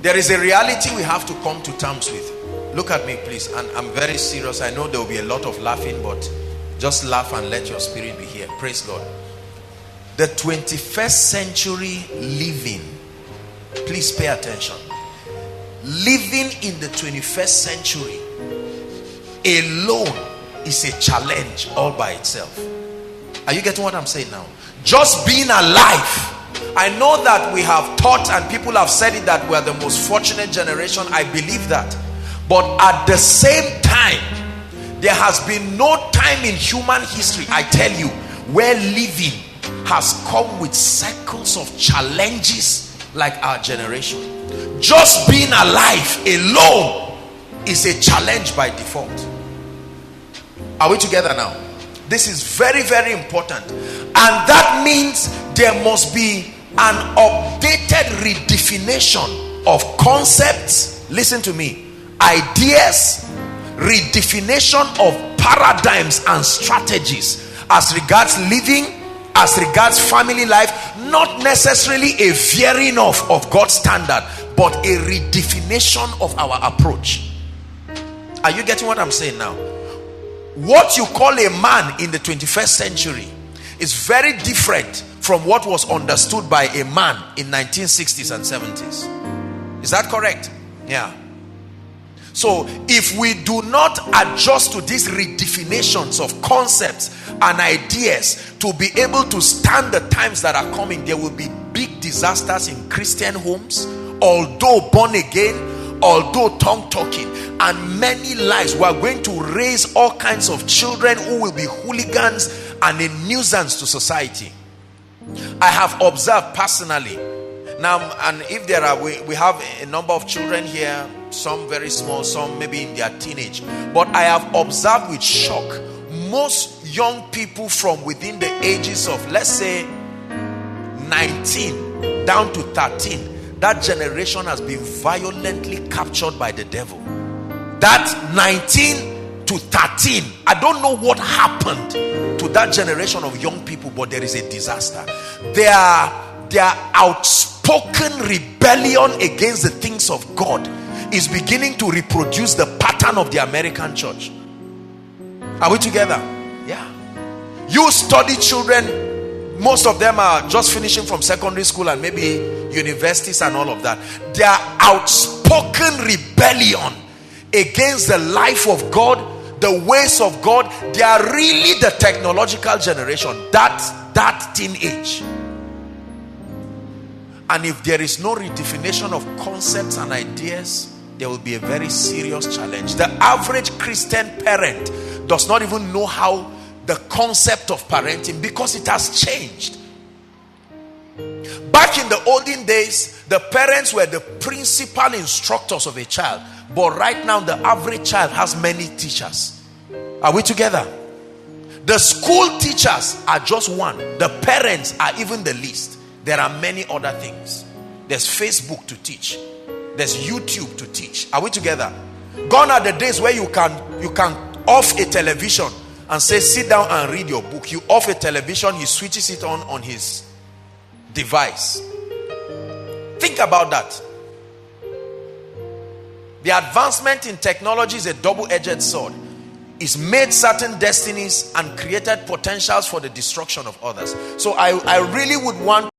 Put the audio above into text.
There is a reality we have to come to terms with. Look at me, please. And I'm very serious. I know there will be a lot of laughing, but just laugh and let your spirit be here. Praise God. The 21st century living, please pay attention. Living in the 21st century alone is a challenge all by itself. Are you getting what I'm saying now? Just being alive. I know that we have taught and people have said it that we are the most fortunate generation. I believe that. But at the same time, there has been no time in human history, I tell you, where living has come with cycles of challenges like our generation. Just being alive alone is a challenge by default. Are we together now? This is very, very important. And that means there must be an updated redefinition of concepts. Listen to me. Ideas, redefinition of paradigms and strategies as regards living, as regards family life. Not necessarily a veering off of God's standard, but a redefinition of our approach. Are you getting what I'm saying now? What you call a man in the 21st century is very different from what was understood by a man in 1960s and 70s. Is that correct? Yeah. So if we do not adjust to these redefinitions of concepts and ideas to be able to stand the times that are coming, there will be big disasters in Christian homes, although born again, although tongue talking, and many lives. We are going to raise all kinds of children who will be hooligans and a nuisance to society. I have observed personally now, and if there are, we have a number of children here, some very small, some maybe in their teenage, but I have observed with shock, most young people from within the ages of, let's say, 19 down to 13, that generation has been violently captured by the devil. That 19 to 13, I don't know what happened to that generation of young people, but there is a disaster. Their outspoken rebellion against the things of God is beginning to reproduce the pattern of the American church. Are we together? Yeah. You study children, most of them are just finishing from secondary school and maybe universities and all of that. Their outspoken rebellion against the life of God, the ways of God, they are really the technological generation, that teenage. And if there is no redefinition of concepts and ideas, there will be a very serious challenge. The average Christian parent does not even know how the concept of parenting, because it has changed. Back in the olden days, the parents were the principal instructors of a child. But right now, the average child has many teachers. Are we together? The school teachers are just one. The parents are even the least. There are many other things. There's Facebook to teach. There's YouTube to teach. Are we together? Gone are the days where you can off a television and say, sit down and read your book. You off a television, he switches it on his device. Think about that. The advancement in technology is a double-edged sword. It's made certain destinies and created potentials for the destruction of others. So I really would want